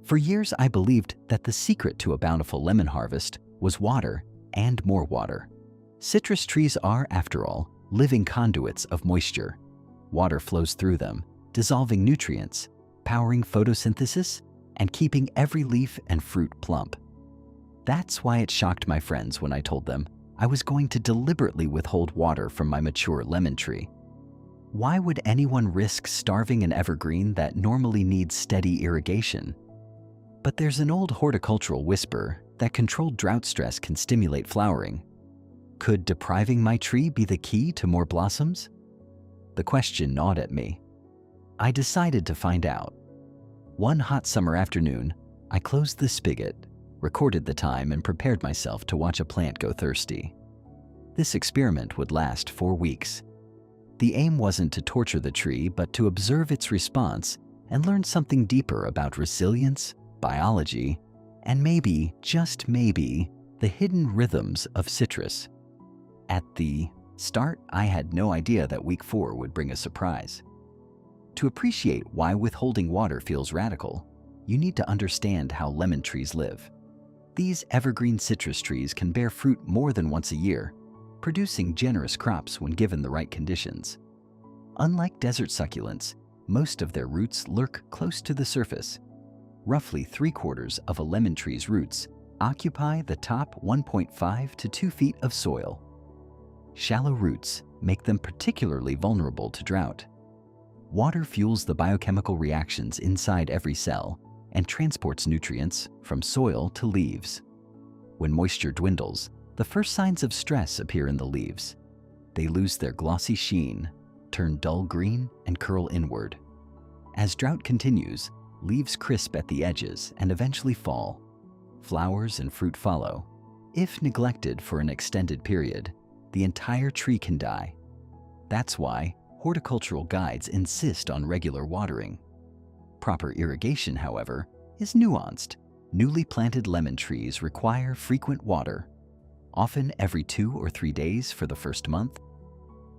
For years, I believed that the secret to a bountiful lemon harvest was water and more water. Citrus trees are, after all, living conduits of moisture. Water flows through them, dissolving nutrients, powering photosynthesis, and keeping every leaf and fruit plump. That's why it shocked my friends when I told them I was going to deliberately withhold water from my mature lemon tree. Why would anyone risk starving an evergreen that normally needs steady irrigation? But there's an old horticultural whisper that controlled drought stress can stimulate flowering. Could depriving my tree be the key to more blossoms? The question gnawed at me. I decided to find out. One hot summer afternoon, I closed the spigot, recorded the time, and prepared myself to watch a plant go thirsty. This experiment would last 4 weeks. The aim wasn't to torture the tree, but to observe its response and learn something deeper about resilience, biology, and maybe, just maybe, the hidden rhythms of citrus. At the start, I had no idea that week 4 would bring a surprise. To appreciate why withholding water feels radical, you need to understand how lemon trees live. These evergreen citrus trees can bear fruit more than once a year, producing generous crops when given the right conditions. Unlike desert succulents, most of their roots lurk close to the surface. Roughly 3/4 of a lemon tree's roots occupy the top 1.5 to 2 feet of soil. Shallow roots make them particularly vulnerable to drought. Water fuels the biochemical reactions inside every cell and transports nutrients from soil to leaves. When moisture dwindles, the first signs of stress appear in the leaves. They lose their glossy sheen, turn dull green, and curl inward. As drought continues, leaves crisp at the edges and eventually fall. Flowers and fruit follow. If neglected for an extended period, the entire tree can die. That's why horticultural guides insist on regular watering. Proper irrigation, however, is nuanced. Newly planted lemon trees require frequent water, often every 2 or 3 days for the first month.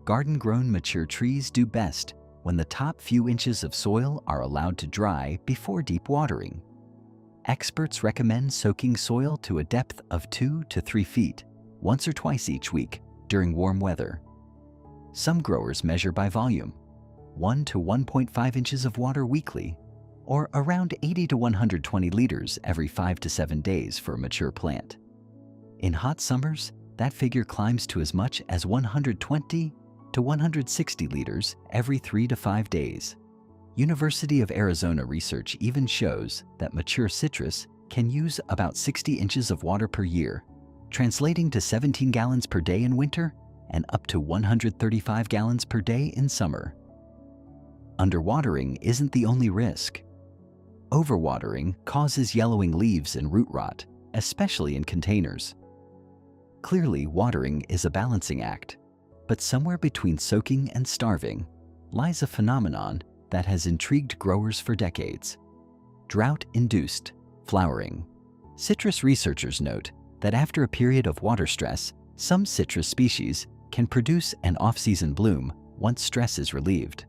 Garden-grown mature trees do best when the top few inches of soil are allowed to dry before deep watering. Experts recommend soaking soil to a depth of 2 to 3 feet, once or twice each week during warm weather. Some growers measure by volume, 1 to 1.5 inches of water weekly, or around 80 to 120 liters every 5 to 7 days for a mature plant. In hot summers, that figure climbs to as much as 120 to 160 liters every 3 to 5 days. University of Arizona research even shows that mature citrus can use about 60 inches of water per year, translating to 17 gallons per day in winter and up to 135 gallons per day in summer. Underwatering isn't the only risk. Overwatering causes yellowing leaves and root rot, especially in containers. Clearly, watering is a balancing act, but somewhere between soaking and starving lies a phenomenon that has intrigued growers for decades: drought-induced flowering. Citrus researchers note that after a period of water stress, some citrus species can produce an off-season bloom once stress is relieved.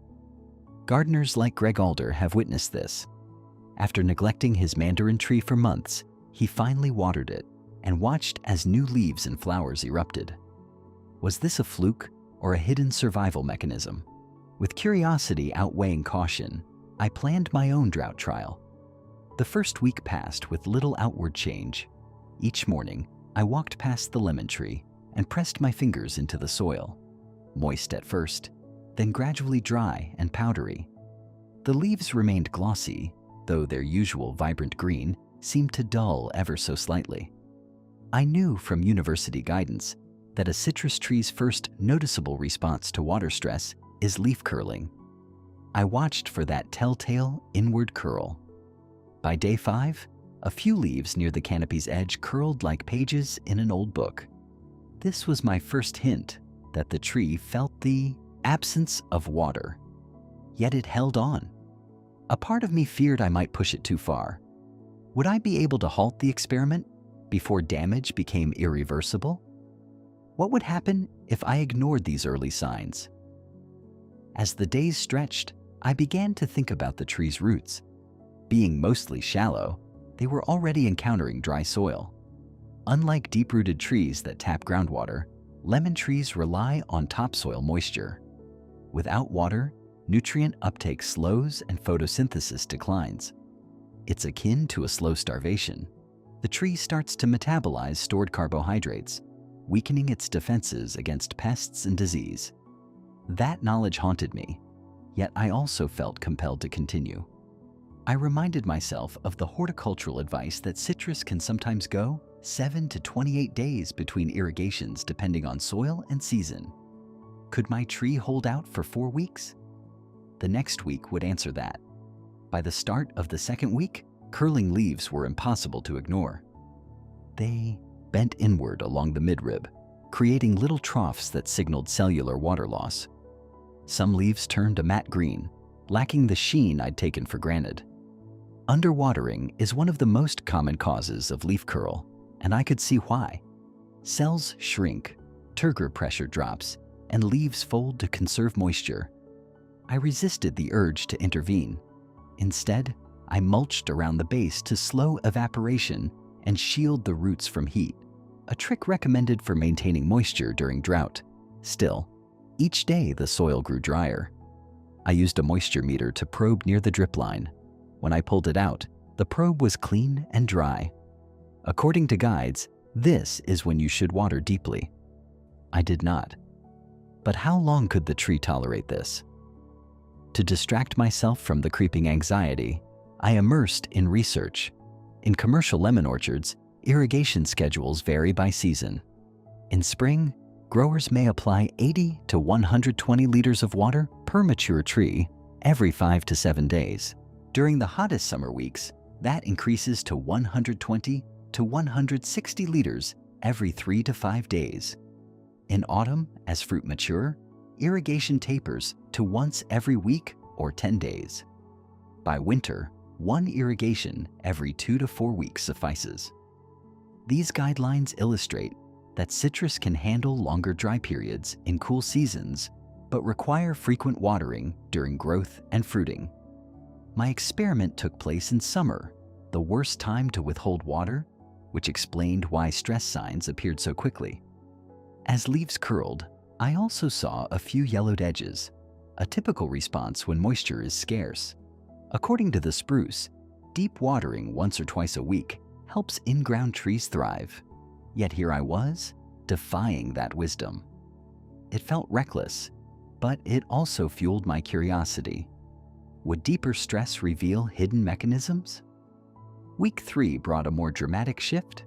Gardeners like Greg Alder have witnessed this. After neglecting his mandarin tree for months, he finally watered it and watched as new leaves and flowers erupted. Was this a fluke or a hidden survival mechanism? With curiosity outweighing caution, I planned my own drought trial. The first week passed with little outward change. Each morning, I walked past the lemon tree and pressed my fingers into the soil. Moist at first, then gradually dry and powdery. The leaves remained glossy, though their usual vibrant green seemed to dull ever so slightly. I knew from university guidance that a citrus tree's first noticeable response to water stress is leaf curling. I watched for that telltale inward curl. By day 5, a few leaves near the canopy's edge curled like pages in an old book. This was my first hint that the tree felt the absence of water. Yet it held on. A part of me feared I might push it too far. Would I be able to halt the experiment before damage became irreversible? What would happen if I ignored these early signs? As the days stretched, I began to think about the tree's roots. Being mostly shallow, they were already encountering dry soil. Unlike deep-rooted trees that tap groundwater, lemon trees rely on topsoil moisture. Without water, nutrient uptake slows and photosynthesis declines. It's akin to a slow starvation. The tree starts to metabolize stored carbohydrates, weakening its defenses against pests and disease. That knowledge haunted me, yet I also felt compelled to continue. I reminded myself of the horticultural advice that citrus can sometimes go 7 to 28 days between irrigations depending on soil and season. Could my tree hold out for 4 weeks? The next week would answer that. By the start of the second week, curling leaves were impossible to ignore. They bent inward along the midrib, creating little troughs that signaled cellular water loss. Some leaves turned a matte green, lacking the sheen I'd taken for granted. Underwatering is one of the most common causes of leaf curl, and I could see why. Cells shrink, turgor pressure drops, and leaves fold to conserve moisture. I resisted the urge to intervene. Instead, I mulched around the base to slow evaporation and shield the roots from heat, a trick recommended for maintaining moisture during drought. Still, each day the soil grew drier. I used a moisture meter to probe near the drip line. When I pulled it out, the probe was clean and dry. According to guides, this is when you should water deeply. I did not. But how long could the tree tolerate this? To distract myself from the creeping anxiety, I immersed in research. In commercial lemon orchards, irrigation schedules vary by season. In spring, growers may apply 80 to 120 liters of water per mature tree every 5 to 7 days. During the hottest summer weeks, that increases to 120 to 160 liters every 3 to 5 days. In autumn, as fruit mature, irrigation tapers to once every week or 10 days. By winter, 1 irrigation every 2 to 4 weeks suffices. These guidelines illustrate that citrus can handle longer dry periods in cool seasons, but require frequent watering during growth and fruiting. My experiment took place in summer, the worst time to withhold water, which explained why stress signs appeared so quickly. As leaves curled, I also saw a few yellowed edges, a typical response when moisture is scarce. According to the spruce, deep watering once or twice a week helps in-ground trees thrive. Yet here I was, defying that wisdom. It felt reckless, but it also fueled my curiosity. Would deeper stress reveal hidden mechanisms? Week 3 brought a more dramatic shift.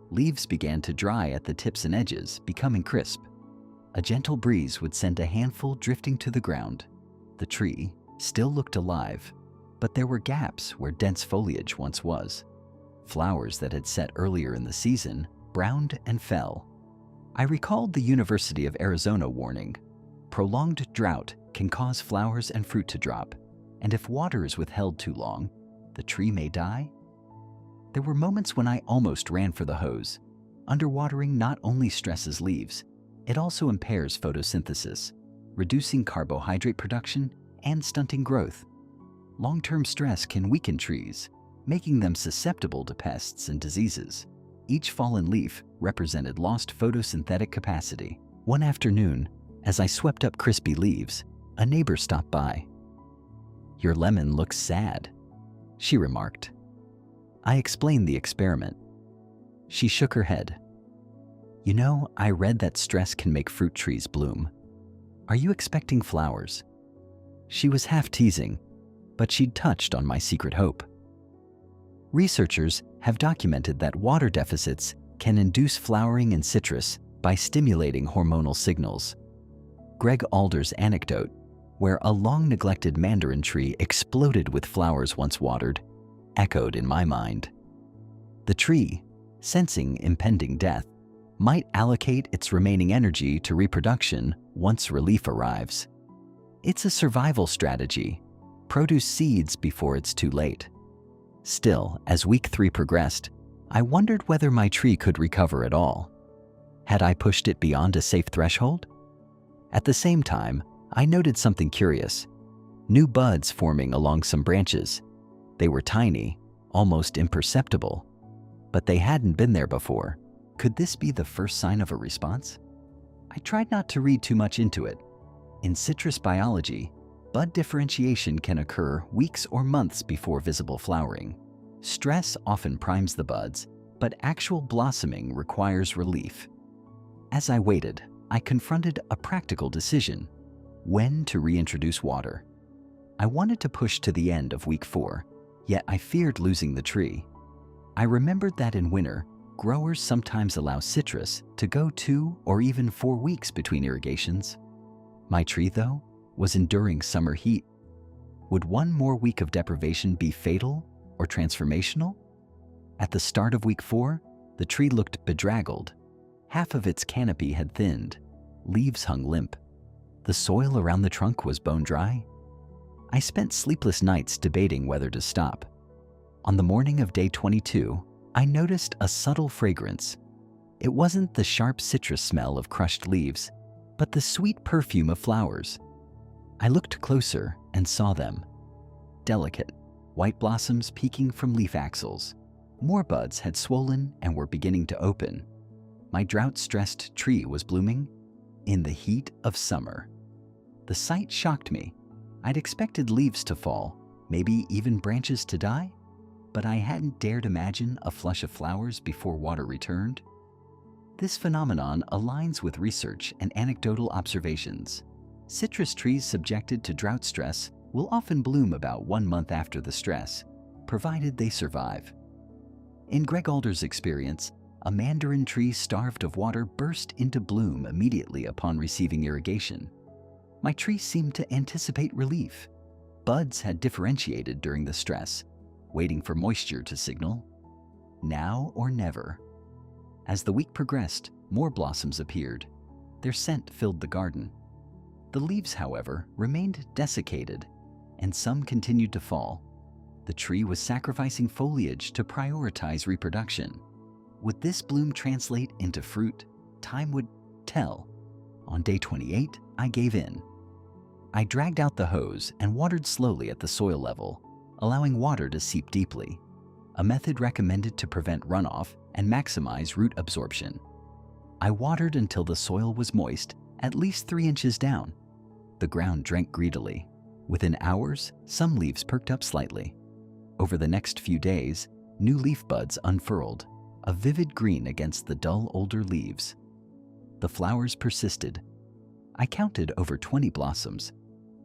Leaves began to dry at the tips and edges, becoming crisp. A gentle breeze would send a handful drifting to the ground. The tree still looked alive, but there were gaps where dense foliage once was. Flowers that had set earlier in the season browned and fell. I recalled the University of Arizona warning. Prolonged drought can cause flowers and fruit to drop, and if water is withheld too long, the tree may die. There were moments when I almost ran for the hose. Underwatering not only stresses leaves, it also impairs photosynthesis, reducing carbohydrate production and stunting growth. Long-term stress can weaken trees, making them susceptible to pests and diseases. Each fallen leaf represented lost photosynthetic capacity. One afternoon, as I swept up crispy leaves, a neighbor stopped by. "Your lemon looks sad," she remarked. I explained the experiment. She shook her head. "You know, I read that stress can make fruit trees bloom. Are you expecting flowers?" She was half teasing, but she'd touched on my secret hope. Researchers have documented that water deficits can induce flowering in citrus by stimulating hormonal signals. Greg Alder's anecdote, where a long-neglected mandarin tree exploded with flowers once watered, echoed in my mind. The tree, sensing impending death, might allocate its remaining energy to reproduction once relief arrives. It's a survival strategy. Produce seeds before it's too late. Still, as week 3 progressed, I wondered whether my tree could recover at all. Had I pushed it beyond a safe threshold? At the same time, I noted something curious. New buds forming along some branches. They were tiny, almost imperceptible. But they hadn't been there before. Could this be the first sign of a response? I tried not to read too much into it. In citrus biology, bud differentiation can occur weeks or months before visible flowering. Stress often primes the buds, but actual blossoming requires relief. As I waited, I confronted a practical decision: when to reintroduce water. I wanted to push to the end of week 4, yet I feared losing the tree. I remembered that in winter, growers sometimes allow citrus to go 2 or even 4 weeks between irrigations. My tree, though, was enduring summer heat. Would one more week of deprivation be fatal or transformational? At the start of week 4, the tree looked bedraggled. Half of its canopy had thinned, leaves hung limp. The soil around the trunk was bone dry. I spent sleepless nights debating whether to stop. On the morning of day 22, I noticed a subtle fragrance. It wasn't the sharp citrus smell of crushed leaves, but the sweet perfume of flowers. I looked closer and saw them. Delicate, white blossoms peeking from leaf axils. More buds had swollen and were beginning to open. My drought-stressed tree was blooming in the heat of summer. The sight shocked me. I'd expected leaves to fall, maybe even branches to die, but I hadn't dared imagine a flush of flowers before water returned. This phenomenon aligns with research and anecdotal observations. Citrus trees subjected to drought stress will often bloom about 1 month after the stress, provided they survive. In Greg Alder's experience, a mandarin tree starved of water burst into bloom immediately upon receiving irrigation. My tree seemed to anticipate relief. Buds had differentiated during the stress, waiting for moisture to signal, now or never. As the week progressed, more blossoms appeared. Their scent filled the garden. The leaves, however, remained desiccated, and some continued to fall. The tree was sacrificing foliage to prioritize reproduction. Would this bloom translate into fruit? Time would tell. On day 28, I gave in. I dragged out the hose and watered slowly at the soil level, allowing water to seep deeply, a method recommended to prevent runoff and maximize root absorption. I watered until the soil was moist, at least 3 inches down. The ground drank greedily. Within hours, some leaves perked up slightly. Over the next few days, new leaf buds unfurled, a vivid green against the dull older leaves. The flowers persisted. I counted over 20 blossoms,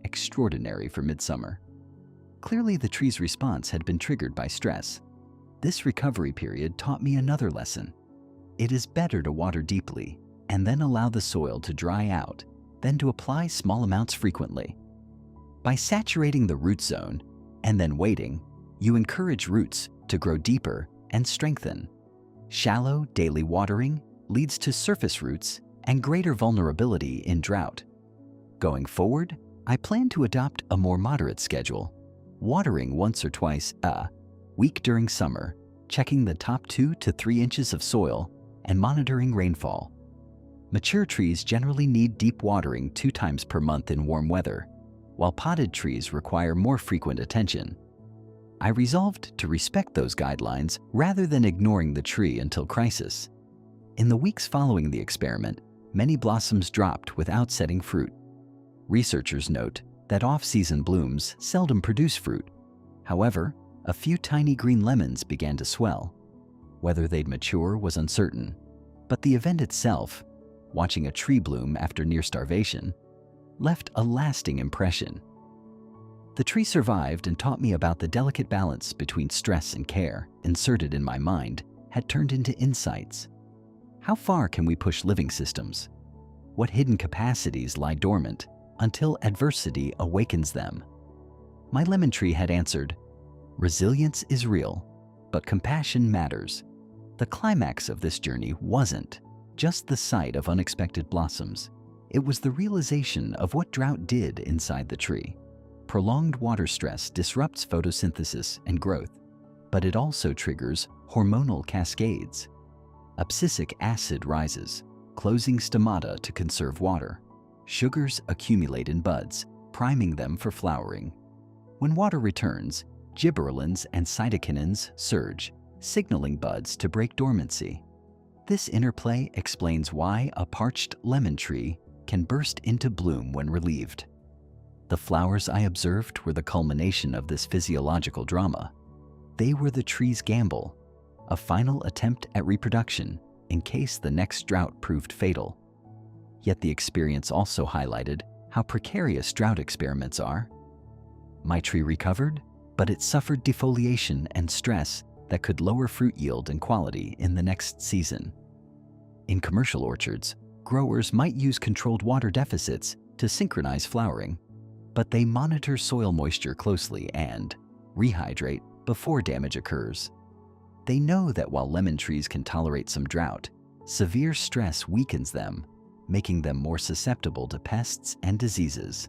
extraordinary for midsummer. Clearly, the tree's response had been triggered by stress. This recovery period taught me another lesson. It is better to water deeply and then allow the soil to dry out than to apply small amounts frequently. By saturating the root zone and then waiting, you encourage roots to grow deeper and strengthen. Shallow daily watering leads to surface roots and greater vulnerability in drought. Going forward, I plan to adopt a more moderate schedule, watering once or twice a week during summer, checking the top 2 to 3 inches of soil, and monitoring rainfall. Mature trees generally need deep watering 2 times per month in warm weather, while potted trees require more frequent attention. I resolved to respect those guidelines rather than ignoring the tree until crisis. In the weeks following the experiment, many blossoms dropped without setting fruit. Researchers note that off-season blooms seldom produce fruit. However, a few tiny green lemons began to swell. Whether they'd mature was uncertain, but the event itself, watching a tree bloom after near starvation, left a lasting impression. The tree survived and taught me about the delicate balance between stress and care inserted in my mind had turned into insights. How far can we push living systems? What hidden capacities lie dormant until adversity awakens them? My lemon tree had answered, resilience is real, but compassion matters. The climax of this journey wasn't just the sight of unexpected blossoms. It was the realization of what drought did inside the tree. Prolonged water stress disrupts photosynthesis and growth, but it also triggers hormonal cascades. Abscisic acid rises, closing stomata to conserve water. Sugars accumulate in buds, priming them for flowering. When water returns, gibberellins and cytokinins surge, signaling buds to break dormancy. This interplay explains why a parched lemon tree can burst into bloom when relieved. The flowers I observed were the culmination of this physiological drama. They were the tree's gamble, a final attempt at reproduction in case the next drought proved fatal. Yet the experience also highlighted how precarious drought experiments are. My tree recovered, but it suffered defoliation and stress that could lower fruit yield and quality in the next season. In commercial orchards, growers might use controlled water deficits to synchronize flowering, but they monitor soil moisture closely and rehydrate before damage occurs. They know that while lemon trees can tolerate some drought, severe stress weakens them, making them more susceptible to pests and diseases.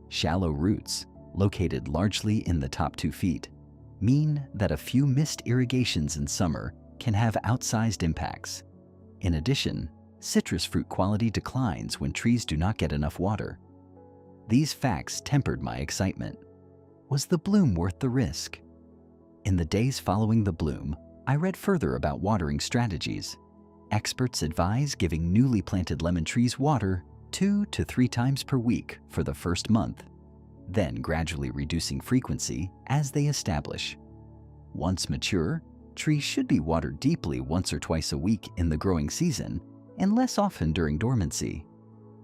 Shallow roots, located largely in the top 2 feet, mean that a few missed irrigations in summer can have outsized impacts. In addition, citrus fruit quality declines when trees do not get enough water. These facts tempered my excitement. Was the bloom worth the risk? In the days following the bloom, I read further about watering strategies. Experts advise giving newly planted lemon trees water 2 to 3 times per week for the first month, then gradually reducing frequency as they establish. Once mature, trees should be watered deeply once or twice a week in the growing season and less often during dormancy.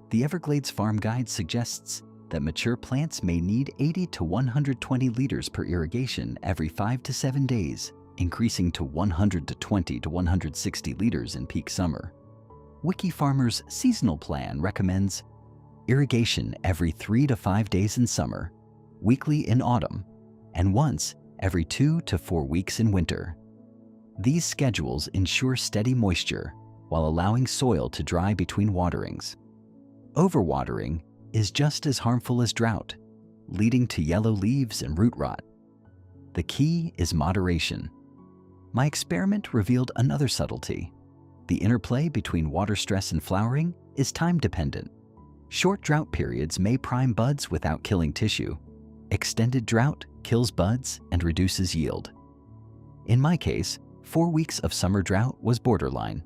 The Everglades Farm Guide suggests that mature plants may need 80 to 120 liters per irrigation every 5 to 7 days, increasing to 120 to 160 liters in peak summer. WikiFarmer's seasonal plan recommends irrigation every 3 to 5 days in summer, weekly in autumn, and once every 2 to 4 weeks in winter. These schedules ensure steady moisture while allowing soil to dry between waterings. Overwatering is just as harmful as drought, leading to yellow leaves and root rot. The key is moderation. My experiment revealed another subtlety. The interplay between water stress and flowering is time-dependent. Short drought periods may prime buds without killing tissue. Extended drought kills buds and reduces yield. In my case, 4 weeks of summer drought was borderline.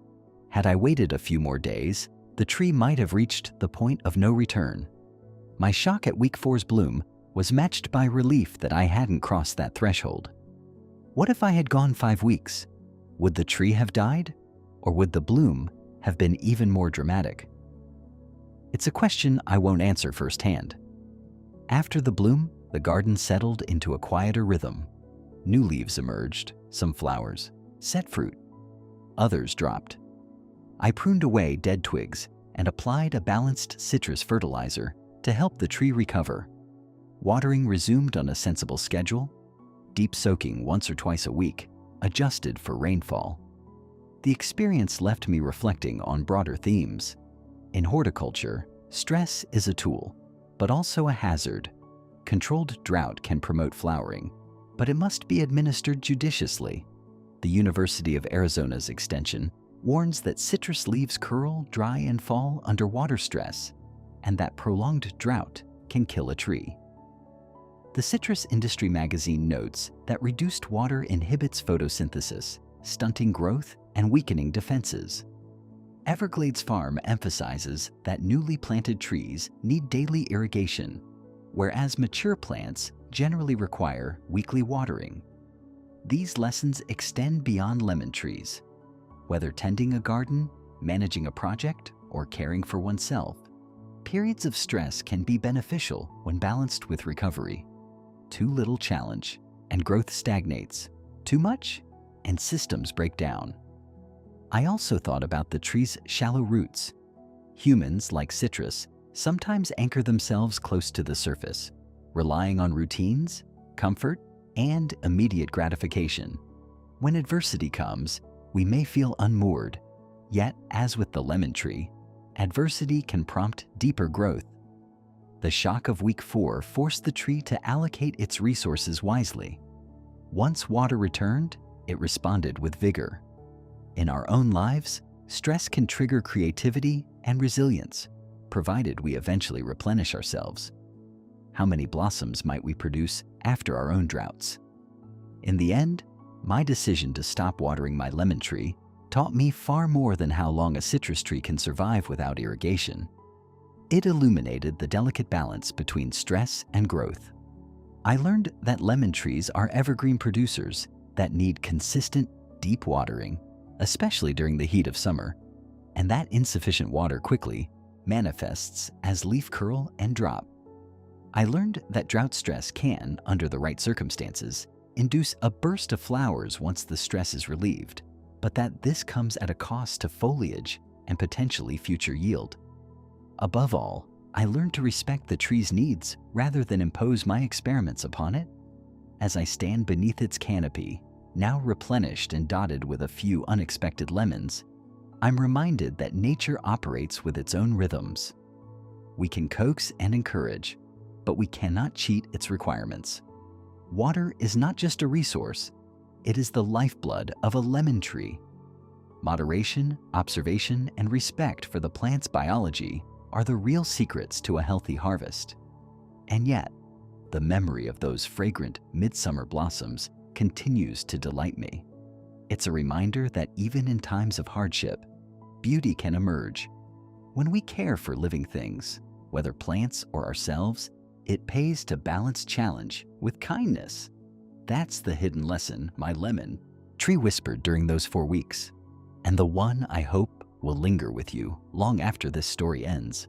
Had I waited a few more days, the tree might have reached the point of no return. My shock at week 4's bloom was matched by relief that I hadn't crossed that threshold. What if I had gone 5 weeks? Would the tree have died? Or would the bloom have been even more dramatic? It's a question I won't answer firsthand. After the bloom, the garden settled into a quieter rhythm. New leaves emerged, some flowers, set fruit. Others dropped. I pruned away dead twigs and applied a balanced citrus fertilizer to help the tree recover. Watering resumed on a sensible schedule, deep soaking once or twice a week, adjusted for rainfall. The experience left me reflecting on broader themes. In horticulture, stress is a tool, but also a hazard. Controlled drought can promote flowering, but it must be administered judiciously. The University of Arizona's extension warns that citrus leaves curl, dry, and fall under water stress, and that prolonged drought can kill a tree. The Citrus Industry magazine notes that reduced water inhibits photosynthesis, stunting growth and weakening defenses. Everglades Farm emphasizes that newly planted trees need daily irrigation, whereas mature plants generally require weekly watering. These lessons extend beyond lemon trees. Whether tending a garden, managing a project, or caring for oneself, periods of stress can be beneficial when balanced with recovery. Too little challenge, and growth stagnates. Too much, and systems break down. I also thought about the tree's shallow roots. Humans, like citrus, sometimes anchor themselves close to the surface, relying on routines, comfort, and immediate gratification. When adversity comes, we may feel unmoored. Yet, as with the lemon tree, adversity can prompt deeper growth. The shock of week 4 forced the tree to allocate its resources wisely. Once water returned, it responded with vigor. In our own lives, stress can trigger creativity and resilience, provided we eventually replenish ourselves. How many blossoms might we produce after our own droughts? In the end, my decision to stop watering my lemon tree taught me far more than how long a citrus tree can survive without irrigation. It illuminated the delicate balance between stress and growth. I learned that lemon trees are evergreen producers that need consistent, deep watering, especially during the heat of summer, and that insufficient water quickly manifests as leaf curl and drop. I learned that drought stress can, under the right circumstances, induce a burst of flowers once the stress is relieved, but that this comes at a cost to foliage and potentially future yield. Above all, I learned to respect the tree's needs rather than impose my experiments upon it. As I stand beneath its canopy, now replenished and dotted with a few unexpected lemons, I'm reminded that nature operates with its own rhythms. We can coax and encourage, but we cannot cheat its requirements. Water is not just a resource, it is the lifeblood of a lemon tree. Moderation, observation, and respect for the plant's biology are the real secrets to a healthy harvest. And yet, the memory of those fragrant midsummer blossoms continues to delight me. It's a reminder that even in times of hardship, beauty can emerge. When we care for living things, whether plants or ourselves, it pays to balance challenge with kindness. That's the hidden lesson my lemon tree whispered during those 4 weeks, and the one I hope will linger with you long after this story ends.